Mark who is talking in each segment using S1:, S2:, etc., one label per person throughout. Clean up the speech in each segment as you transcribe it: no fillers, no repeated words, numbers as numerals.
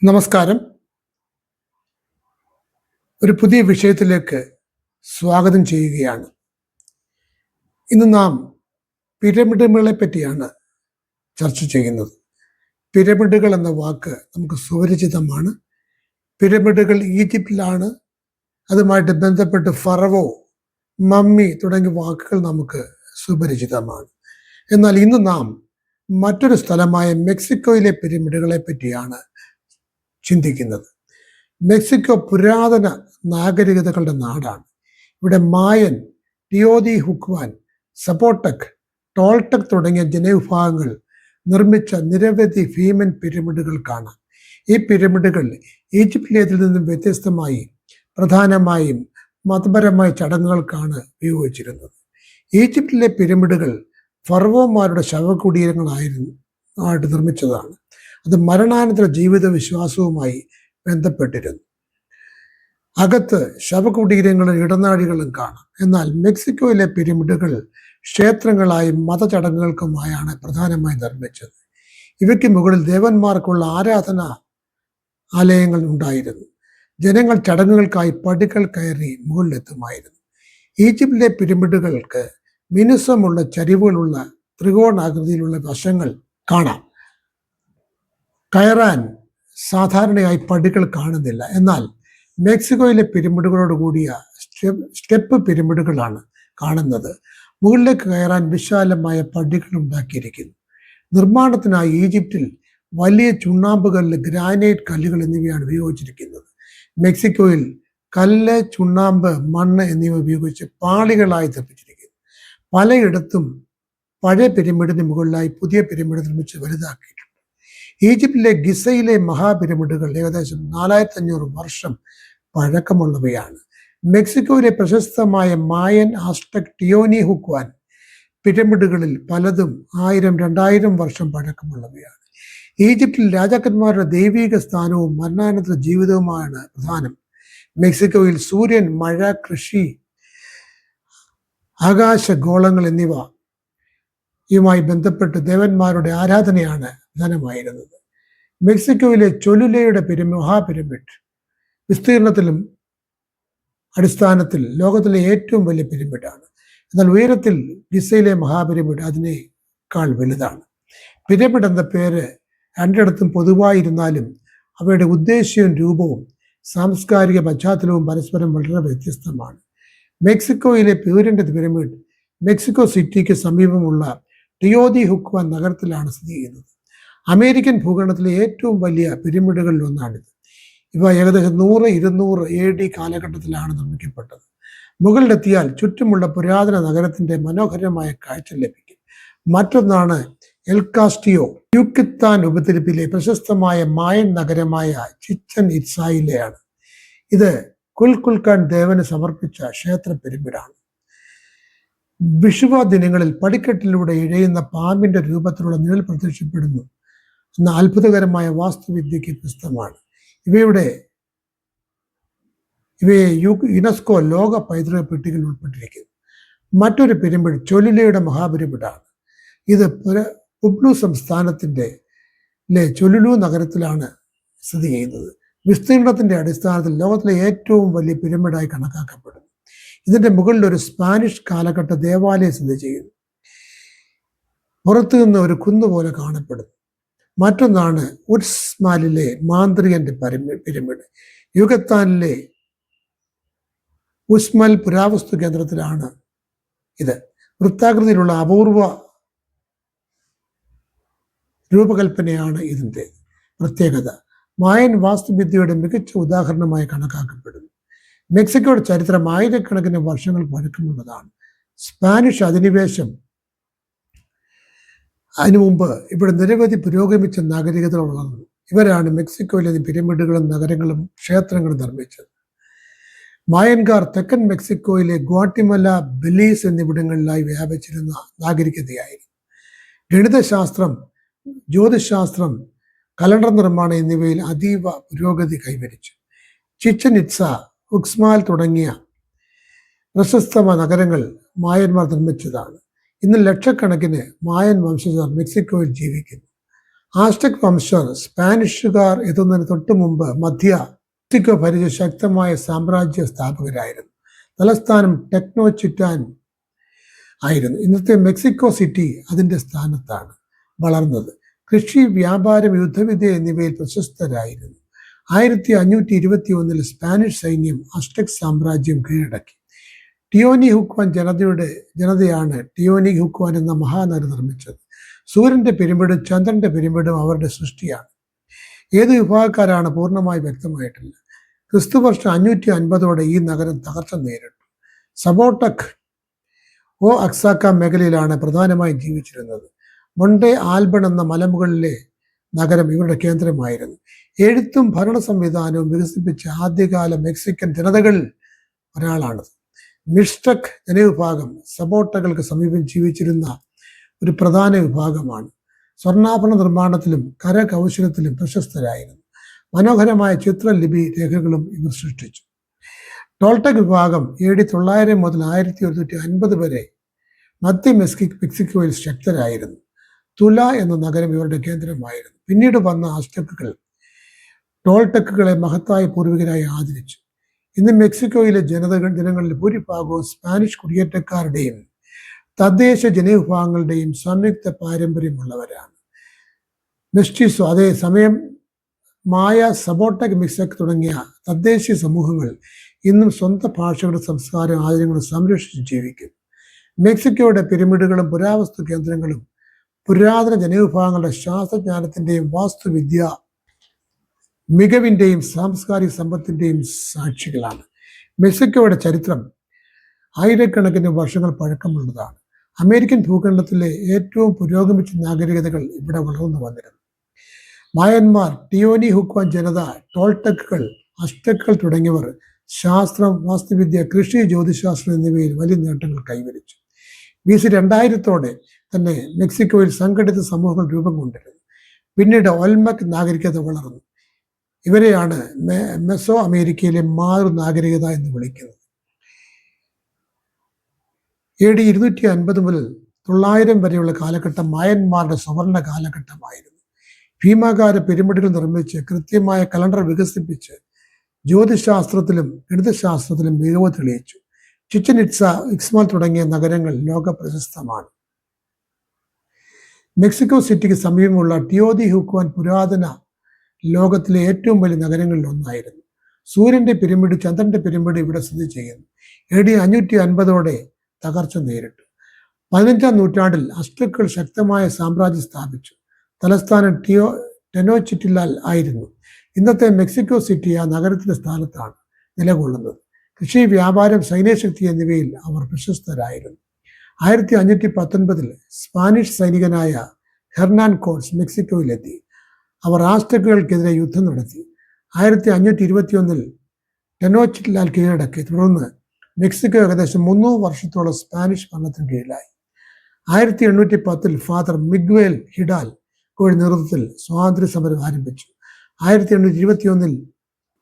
S1: നമസ്കാരം. ഒരു പുതിയ വിഷയത്തിലേക്ക് സ്വാഗതം ചെയ്യുകയാണ്. ഇന്ന് നാം പിരമിഡുകളെ പറ്റിയാണ് ചർച്ച ചെയ്യുന്നത്. പിരമിഡുകൾ എന്ന വാക്ക് നമുക്ക് സുപരിചിതമാണ്. പിരമിഡുകൾ ഈജിപ്തിലാണ്. അതുമായിട്ട് ബന്ധപ്പെട്ട് ഫറവോ, മമ്മി തുടങ്ങിയ വാക്കുകൾ നമുക്ക് സുപരിചിതമാണ്. എന്നാൽ ഇന്ന് നാം മറ്റൊരു സ്ഥലമായ മെക്സിക്കോയിലെ പിരമിഡുകളെ പറ്റിയാണ് ചിന്തിക്കുന്നത്. മെക്സിക്കോ പുരാതന നാഗരികതകളുടെ നാടാണ്. ഇവിടെ മായൻ, ടിയോതി ഹുക്വാൻ, സപ്പോട്ടക്, ടോൾട്ടക് തുടങ്ങിയ ജനവിഭാഗങ്ങൾ നിർമ്മിച്ച നിരവധി ഭീമൻ പിരമിഡുകൾ കാണാം. ഈ പിരമിഡുകൾ ഈജിപ്തിലേതിൽ നിന്നും വ്യത്യസ്തമായി പ്രധാനമായും മതപരമായ ചടങ്ങുകൾക്കാണ് ഉപയോഗിച്ചിരുന്നത്. ഈജിപ്തിലെ പിരമിഡുകൾ ഫറവോമാരുടെ ശവകുടീരങ്ങളായിട്ട് നിർമ്മിച്ചതാണ്. അത് മരണാനന്തര ജീവിത വിശ്വാസവുമായി ബന്ധപ്പെട്ടിരുന്നു. അകത്ത് ശവകുടീരങ്ങളും ഇടനാഴികളും കാണാം. എന്നാൽ മെക്സിക്കോയിലെ പിരമിഡുകൾ ക്ഷേത്രങ്ങളായും മതചടങ്ങുകൾക്കുമായാണ് പ്രധാനമായും നിർമ്മിച്ചത്. ഇവയ്ക്ക് മുകളിൽ ദേവന്മാർക്കുള്ള ആരാധന ആലയങ്ങൾ ഉണ്ടായിരുന്നു. ജനങ്ങൾ ചടങ്ങുകൾക്കായി പടികൾ കയറി മുകളിലെത്തുമായിരുന്നു. ഈജിപ്തിലെ പിരമിഡുകൾക്ക് മിനുസമുള്ള ചരിവുകളുള്ള ത്രികോണാകൃതിയിലുള്ള വശങ്ങൾ കാണാം. കയറാൻ സാധാരണയായി പടികൾ കാണുന്നില്ല. എന്നാൽ മെക്സിക്കോയിലെ പിരമിഡുകളോട് കൂടിയ സ്റ്റെപ്പ് പിരമിഡുകളാണ് കാണുന്നത്. മുകളിലേക്ക് കയറാൻ വിശാലമായ പടികൾ ഉണ്ടാക്കിയിരിക്കുന്നു. നിർമ്മാണത്തിനായി ഈജിപ്തിൽ വലിയ ചുണ്ണാമ്പുകല്ല്, ഗ്രാനൈറ്റ് കല്ലുകൾ എന്നിവയാണ് ഉപയോഗിച്ചിരിക്കുന്നത്. മെക്സിക്കോയിൽ കല്ല്, ചുണ്ണാമ്പ്, മണ്ണ് എന്നിവ ഉപയോഗിച്ച് പാളികളായി നിർമ്മിച്ചിരിക്കുന്നു. പലയിടത്തും പഴയ പിരമിഡിന് മുകളിലായി പുതിയ പിരമിഡ് നിർമ്മിച്ച് വലുതാക്കിയിട്ടുണ്ട്. ഈജിപ്തിലെ ഗിസയിലെ മഹാപിരമിഡുകൾ ഏകദേശം 4500 വർഷം പഴക്കമുള്ളവയാണ്. മെക്സിക്കോയിലെ പ്രശസ്തമായ മായൻ, ആസ്ടെക്, ടിയോനി ഹുക്വാൻ പിരമിഡുകളിൽ പലതും 1000-2000 വർഷം പഴക്കമുള്ളവയാണ്. ഈജിപ്തിൽ രാജാക്കന്മാരുടെ ദൈവിക സ്ഥാനവും മരണാനന്തര ജീവിതവുമാണ് പ്രധാനം. മെക്സിക്കോയിൽ സൂര്യൻ, മഴ, കൃഷി, ആകാശഗോളങ്ങൾ എന്നിവ യുമായി ബന്ധപ്പെട്ട് ദേവന്മാരുടെ ആരാധനയാണ് പ്രധാനമായിരുന്നത്. മെക്സിക്കോയിലെ ചൊലുലയുടെ മഹാപിരമിഡ് വിസ്തീർണത്തിലും അടിസ്ഥാനത്തിൽ ലോകത്തിലെ ഏറ്റവും വലിയ പിരമിഡാണ്. എന്നാൽ ഉയരത്തിൽ ഗിസയിലെ മഹാപിരമിഡ് അതിനേക്കാൾ വലുതാണ്. പിരമിഡ് എന്ന പേര് രണ്ടിടത്തും പൊതുവായിരുന്നാലും അവയുടെ ഉദ്ദേശ്യവും രൂപവും സാംസ്കാരിക പശ്ചാത്തലവും പരസ്പരം വളരെ വ്യത്യസ്തമാണ്. മെക്സിക്കോയിലെ പ്യൂരിൻ്റെ പിരമിഡ് മെക്സിക്കോ സിറ്റിക്ക് സമീപമുള്ള ടിയോതി ഹുക്വാൻ നഗരത്തിലാണ് സ്ഥിതി ചെയ്യുന്നത്. അമേരിക്കൻ ഭൂഖണ്ഡത്തിലെ ഏറ്റവും വലിയ പിരമിഡുകളിൽ ഒന്നാണിത്. ഇവ ഏകദേശം 100-200 AD കാലഘട്ടത്തിലാണ് നിർമ്മിക്കപ്പെട്ടത്. മുകളിലെത്തിയാൽ ചുറ്റുമുള്ള പുരാതന നഗരത്തിന്റെ മനോഹരമായ കാഴ്ച ലഭിക്കും. മറ്റൊന്നാണ് എൽ കാസ്റ്റിയോ, യുക്കിത്താൻ ഉപദ്വീപിലെ പ്രശസ്തമായ മായൻ നഗരമായ ചിച്ചൻ ഇറ്റ്സായിലെയാണ്. ഇത് കുൽകുൽഖാൻ ദേവന് സമർപ്പിച്ച ക്ഷേത്ര പിരമിഡാണ്. വിഷുവ ദിനങ്ങളിൽ പടിക്കെട്ടിലൂടെ ഇഴയുന്ന പാമ്പിന്റെ രൂപത്തിലുള്ള നിഴൽ പ്രത്യക്ഷപ്പെടുന്നു എന്ന അത്ഭുതകരമായ വാസ്തുവിദ്യയ്ക്ക് പ്രസിദ്ധമാണ്. ഇവയെ യുനെസ്കോ ലോക പൈതൃക പട്ടികയിൽ ഉൾപ്പെട്ടിരിക്കുന്നു. മറ്റൊരു പിരമിഡ് ചൊലുലയുടെ മഹാപിരമിഡാണ്. ഇത് പുബ്ലു സംസ്ഥാനത്തിന്റെ ചൊലുലു നഗരത്തിലാണ് സ്ഥിതി ചെയ്യുന്നത്. വിസ്തീർണത്തിന്റെ അടിസ്ഥാനത്തിൽ ലോകത്തിലെ ഏറ്റവും വലിയ പിരമിഡായി കണക്കാക്കപ്പെടുന്നു. ഇതിന്റെ മുകളിൽ ഒരു സ്പാനിഷ് കാലഘട്ട ദേവാലയം സ്ഥിതി ചെയ്യുന്നു. പുറത്തു നിന്ന് ഒരു കുന്നുപോലെ കാണപ്പെടുന്നു. മറ്റൊന്നാണ് ഉസ്മാലിലെ മാന്ത്രികന്റെ പിരമിഡ്. യുഗത്താനിലെ ഉസ്മൽ പുരാവസ്തു കേന്ദ്രത്തിലാണ് ഇത്. വൃത്താകൃതിയിലുള്ള അപൂർവ രൂപകൽപ്പനയാണ് ഇതിൻ്റെ പ്രത്യേകത. മായൻ വാസ്തുവിദ്യയുടെ മികച്ച ഉദാഹരണമായി കണക്കാക്കപ്പെടുന്നു. മെക്സിക്കോയുടെ ചരിത്രം ആയിരക്കണക്കിന് വർഷങ്ങൾ പഴക്കമുള്ളതാണ്. സ്പാനിഷ് അധിനിവേശം അതിനു മുമ്പ് ഇവിടെ നിരവധി പുരോഗമിച്ച നാഗരികതകൾ വളർന്നു. ഇവരാണ് മെക്സിക്കോയിലെ പിരമിഡുകളും നഗരങ്ങളും ക്ഷേത്രങ്ങളും നിർമ്മിച്ചത്. മായൻകാർ തെക്കൻ മെക്സിക്കോയിലെ ഗ്വാട്ടിമല, ബെലീസ് എന്നിവിടങ്ങളിലായി വ്യാപിച്ചിരുന്ന നാഗരികതയായിരുന്നു. ഗണിതശാസ്ത്രം, ജ്യോതിശാസ്ത്രം, കലണ്ടർ നിർമ്മാണം എന്നിവയിൽ അതീവ പുരോഗതി കൈവരിച്ചു. ചിച്ചൻ ഇറ്റ്സ, ഉക്സ്മാൽ തുടങ്ങിയ പ്രശസ്തമായ നഗരങ്ങൾ മായന്മാർ നിർമ്മിച്ചതാണ്. ഇന്ന് ലക്ഷക്കണക്കിന് മായൻ വംശജർ മെക്സിക്കോയിൽ ജീവിക്കുന്നു. ആസ്റ്റക് വംശർ സ്പാനിഷുകാർ എത്തുന്നതിന് തൊട്ടു മുമ്പ് മധ്യ മെക്സിക്കോ ഭരിച്ച ശക്തമായ സാമ്രാജ്യ സ്ഥാപകരായിരുന്നു. തലസ്ഥാനം ടെക്നോചിറ്റാൻ ആയിരുന്നു. ഇന്നത്തെ മെക്സിക്കോ സിറ്റി അതിൻ്റെ സ്ഥാനത്താണ് വളർന്നത്. കൃഷി, വ്യാപാരം, യുദ്ധവിദ്യ എന്നിവയിൽ പ്രശസ്തരായിരുന്നു. 1521 സ്പാനിഷ് സൈന്യം അസ്റ്റക് സാമ്രാജ്യം കീഴടക്കി. ടിയോനിഹുക്വാൻ ജനതയാണ് ടിയോനിഹുക്വാൻ എന്ന മഹാനഗരം നിർമ്മിച്ചത്. സൂര്യന്റെ പിരമിഡും ചന്ദ്രന്റെ പിരമിഡും അവരുടെ സൃഷ്ടിയാണ്. ഏത് വിഭാഗക്കാരാണ് പൂർണ്ണമായി വ്യക്തമായിട്ടില്ല. ക്രിസ്തുവർഷം 550 ഈ നഗരം തകർച്ച നേരിട്ടു. സബോട്ടക് അക്സാക്ക മേഖലയിലാണ് പ്രധാനമായും ജീവിച്ചിരുന്നത്. മൊണ്ടെ ആൽബൺ എന്ന മലമുകളിലെ നഗരം ഇവരുടെ കേന്ദ്രമായിരുന്നു. എഴുത്തും ഭരണ സംവിധാനവും വികസിപ്പിച്ച ആദ്യകാല മെക്സിക്കൻ ജനതകളിൽ ഒരാളാണത്. മിസ്റ്റക് ജനവിഭാഗം സബോട്ടകൾക്ക് സമീപം ജീവിച്ചിരുന്ന ഒരു പ്രധാന വിഭാഗമാണ്. സ്വർണ്ണാഭരണ നിർമ്മാണത്തിലും കരകൗശലത്തിലും പ്രശസ്തരായിരുന്നു. മനോഹരമായ ചിത്രലിപി രേഖകളും ഇവർ സൃഷ്ടിച്ചു. ടോൾടെക് വിഭാഗം AD 900 മുതൽ 1150 വരെ മധ്യ മെക്സിക്കോയിൽ ശക്തരായിരുന്നു. തുല എന്ന നഗരം ഇവരുടെ കേന്ദ്രമായിരുന്നു. പിന്നീട് വന്ന അസ്റ്റക്കുകൾ ടോൾടെക്കുകളെ മഹത്തായ പൂർവികരായി ആദരിച്ചു. ഇന്ന് മെക്സിക്കോയിലെ ജനങ്ങളിൽ ഭൂരിഭാഗവും സ്പാനിഷ് കുടിയേറ്റക്കാരുടെയും തദ്ദേശ ജനവിഭാഗങ്ങളുടെയും സംയുക്ത പാരമ്പര്യമുള്ളവരാണ്. മെസ്റ്റിസോ, അതേസമയം മായ, സബോട്ടക്, മിക്സക് തുടങ്ങിയ തദ്ദേശീയ സമൂഹങ്ങൾ ഇന്നും സ്വന്തം ഭാഷകളും സംസ്കാരവും ആചാരങ്ങളും സംരക്ഷിച്ച് ജീവിക്കും. മെക്സിക്കോയുടെ പിരമിഡുകളും പുരാവസ്തു കേന്ദ്രങ്ങളും പുരാതന ജനവിഭാഗങ്ങളുടെ ശാസ്ത്രജ്ഞാനത്തിന്റെയും വാസ്തുവിദ്യ മികവിന്റെയും സാംസ്കാരിക സമ്പത്തിന്റെയും സാക്ഷികളാണ്. മെക്സിക്കോയുടെ ചരിത്രം ആയിരക്കണക്കിന് വർഷങ്ങൾ പഴക്കമുള്ളതാണ്. അമേരിക്കൻ ഭൂഖണ്ഡത്തിലെ ഏറ്റവും പുരോഗമിച്ച നാഗരികതകൾ ഇവിടെ വളർന്നു വന്നിരുന്നു. മായന്മാർ, ടിയോനിഹുക്വാൻ ജനത, ടോൾടെക്കുകൾ, അസ്റ്റക്കുകൾ തുടങ്ങിയവർ ശാസ്ത്രം, വാസ്തുവിദ്യ, കൃഷി, ജ്യോതിശാസ്ത്രം എന്നിവയിൽ വലിയ നേട്ടങ്ങൾ കൈവരിച്ചു. BC 2000 തന്നെ മെക്സിക്കോയിൽ സംഘടിത സമൂഹങ്ങൾ രൂപം കൊണ്ടിരുന്നു. പിന്നീട് ഒൽമക് നാഗരികത വളർന്നു. ഇവരെയാണ് മെസോ അമേരിക്കയിലെ മാറു നാഗരികത എന്ന് വിളിക്കുന്നത്. AD 250 മുതൽ 900 വരെയുള്ള കാലഘട്ടം മായന്മാരുടെ സുവർണ കാലഘട്ടമായിരുന്നു. ഭീമാകാര പിരമിഡുകൾ നിർമ്മിച്ച് കൃത്യമായ കലണ്ടർ വികസിപ്പിച്ച് ജ്യോതിശാസ്ത്രത്തിലും ഗണിതശാസ്ത്രത്തിലും മികവ് തെളിയിച്ചു. ചിച്ചൻ ഇറ്റ്സ, ഇക്സ്മാൽ തുടങ്ങിയ നഗരങ്ങൾ ലോക പ്രശസ്തമാണ്. മെക്സിക്കോ സിറ്റിക്ക് സമീപമുള്ള ടിയോനിഹുക്വാൻ പുരാതന ലോകത്തിലെ ഏറ്റവും വലിയ നഗരങ്ങളിൽ ഒന്നായിരുന്നു. സൂര്യന്റെ പിരമിഡ്, ചന്ദ്രന്റെ പിരമിഡ് ഇവിടെ സ്ഥിതി ചെയ്യുന്നു. AD 550 തകർച്ച നേരിട്ടു. 15-ാം നൂറ്റാണ്ടിൽ അസ്റ്റക്കുകൾ ശക്തമായ സാമ്രാജ്യം സ്ഥാപിച്ചു. തലസ്ഥാനം ടെനോച്ചിറ്റിലാൽ ആയിരുന്നു. ഇന്നത്തെ മെക്സിക്കോ സിറ്റി ആ നഗരത്തിന്റെ സ്ഥാനത്താണ് നിലകൊള്ളുന്നത്. കൃഷി, വ്യാപാരം, സൈന്യശക്തി എന്നിവയിൽ അവർ പ്രശസ്തരായിരുന്നു. 1519 സ്പാനിഷ് സൈനികനായ ഹെർനാൻ കോർട്സ് മെക്സിക്കോയിലെത്തി. അവർ ആസ്റ്റക്കുകൾക്കെതിരെ യുദ്ധം നടത്തി. 1521 ടെനോച്ചിറ്റ്ലാൻ കീഴടക്കി. തുടർന്ന് മെക്സിക്കോ ഏകദേശം 300 വർഷത്തോളം സ്പാനിഷ് ഭരണത്തിന് കീഴിലായി. 1810 ഫാദർ മിഗ്വേൽ ഹിഡാൽഗോയുടെ നേതൃത്വത്തിൽ സ്വാതന്ത്ര്യ സമരം ആരംഭിച്ചു. 1821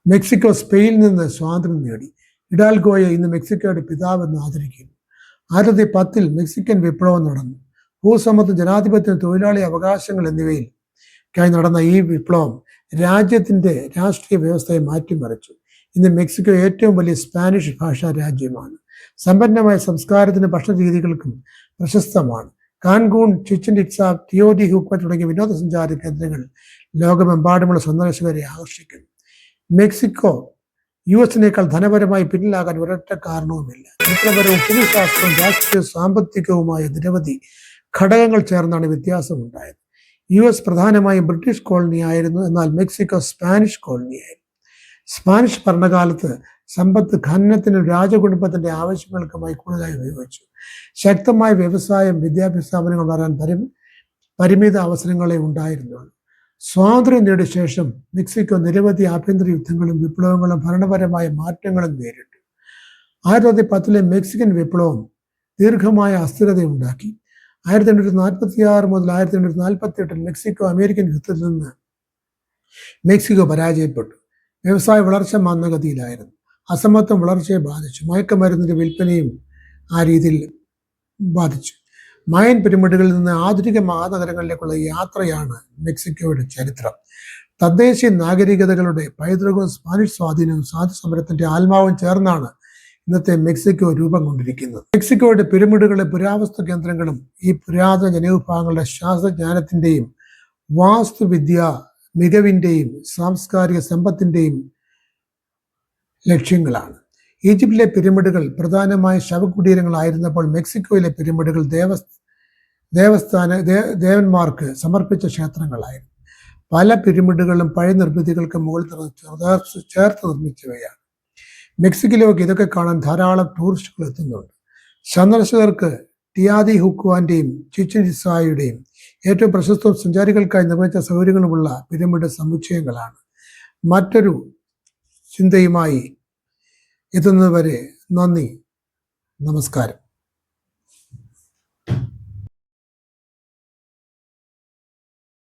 S1: മെക്സിക്കോ സ്പെയിനിൽ നിന്ന് സ്വാതന്ത്ര്യം നേടി. ഹിഡാൽഗോയെ ഇന്ന് മെക്സിക്കോയുടെ പിതാവെന്ന് ആദരിക്കുന്നു. 1910 മെക്സിക്കൻ വിപ്ലവം നടന്നു. ഭൂസമത്വം, ജനാധിപത്യം, തൊഴിലാളി അവകാശങ്ങൾ എന്നിവയിൽക്കായി നടന്ന ഈ വിപ്ലവം രാജ്യത്തിന്റെ രാഷ്ട്രീയ വ്യവസ്ഥയെ മാറ്റിമറിച്ചു. ഇന്ന് മെക്സിക്കോ ഏറ്റവും വലിയ സ്പാനിഷ് ഭാഷാ രാജ്യമാണ്. സമ്പന്നമായ സംസ്കാരത്തിനും ഭക്ഷണ രീതികൾക്കും പ്രശസ്തമാണ്. കാൻകൂൺ, ചിച്ചൻ ഇറ്റ്സ, ടിയോനിഹുക്വാൻ തുടങ്ങിയ വിനോദസഞ്ചാര കേന്ദ്രങ്ങൾ ലോകമെമ്പാടുമുള്ള സന്ദർശകരെ ആകർഷിക്കുന്നു. മെക്സിക്കോ US-നേക്കാൾ ധനപരമായി പിന്നിലാകാൻ ഒരൊറ്റ കാരണവുമില്ല. ചരിത്രപരവും ഭൂമിശാസ്ത്രവും രാഷ്ട്രീയവും സാമ്പത്തികവുമായ നിരവധി ഘടകങ്ങൾ ചേർന്നാണ് വ്യത്യാസമുണ്ടായത്. US പ്രധാനമായും ബ്രിട്ടീഷ് കോളനി ആയിരുന്നു, എന്നാൽ മെക്സിക്കോ സ്പാനിഷ് കോളനിയായിരുന്നു. സ്പാനിഷ് ഭരണകാലത്ത് സമ്പത്ത് ഖനനത്തിനും രാജകുടുംബത്തിന്റെ ആവശ്യങ്ങൾക്കുമായി കൂടുതലായി ഉപയോഗിച്ചു. ശക്തമായ വ്യവസായം, വിദ്യാഭ്യാസ സ്ഥാപനങ്ങൾ വരാൻ പരിമിത അവസരങ്ങളെ ഉണ്ടായിരുന്നുള്ളൂ. സ്വാതന്ത്ര്യം നേടിയ ശേഷം മെക്സിക്കോ നിരവധി ആഭ്യന്തര യുദ്ധങ്ങളും വിപ്ലവങ്ങളും ഭരണപരമായ മാറ്റങ്ങളും നേരിട്ടു. 1910 മെക്സിക്കൻ വിപ്ലവം ദീർഘമായ അസ്ഥിരതയുണ്ടാക്കി. 1846 മുതൽ 1848 മെക്സിക്കോ അമേരിക്കൻ യുദ്ധത്തിൽ നിന്ന് മെക്സിക്കോ പരാജയപ്പെട്ടു. വ്യവസായ വളർച്ച മന്ദഗതിയിലായിരുന്നു. അസമത്വം വളർച്ചയെ ബാധിച്ചു. മയക്കുമരുന്നിന്റെ വിൽപ്പനയും ആ രീതിയിൽ ബാധിച്ചു. മയൻ പിരമിഡുകളിൽ നിന്ന് ആധുനിക മഹാനഗരങ്ങളിലേക്കുള്ള യാത്രയാണ് മെക്സിക്കോയുടെ ചരിത്രം. തദ്ദേശീയ നാഗരികതകളുടെ പൈതൃകവും സ്പാനിഷ് സ്വാധീനവും സ്വാതന്ത്ര്യ സമരത്തിന്റെ ആത്മാവും ചേർന്നാണ് ഇന്നത്തെ മെക്സിക്കോ രൂപം കൊണ്ടിരിക്കുന്നത്. മെക്സിക്കോയുടെ പിരമിഡുകളുടെ പുരാവസ്തു കേന്ദ്രങ്ങളും ഈ പുരാതന ജനവിഭാഗങ്ങളുടെ ശാസ്ത്രജ്ഞാനത്തിന്റെയും വാസ്തുവിദ്യ മികവിന്റെയും സാംസ്കാരിക സമ്പത്തിന്റെയും ലക്ഷ്യങ്ങളാണ്. ഈജിപ്തിലെ പിരമിഡുകൾ പ്രധാനമായ ശവകുടീരങ്ങളായിരുന്നപ്പോൾ മെക്സിക്കോയിലെ പിരമിഡുകൾ ദേവന്മാർക്ക് സമർപ്പിച്ച ക്ഷേത്രങ്ങളായിരുന്നു. പല പിരമിഡുകളും പഴയ നിർമ്മിതികൾക്ക് മുകളിൽ ചേർത്ത് നിർമ്മിച്ചവയാണ്. മെക്സിക്കോയിലേക്ക് ഇതൊക്കെ കാണാൻ ധാരാളം ടൂറിസ്റ്റുകൾ എത്തുന്നുണ്ട്. സന്ദർശകർക്ക് ടിയാദിഹുക്കുവാന്റെയും ചിച്ചൻ ഇറ്റ്സായുടെയും ഏറ്റവും പ്രശസ്തവും സഞ്ചാരികൾക്കായി നിർമ്മിച്ച സൗകര്യങ്ങളുമുള്ള പിരമിഡ് സമുച്ചയങ്ങളാണ്. മറ്റൊരു ചിന്തയുമായി എത്തുന്നതുവരെ നന്ദി, നമസ്കാരം.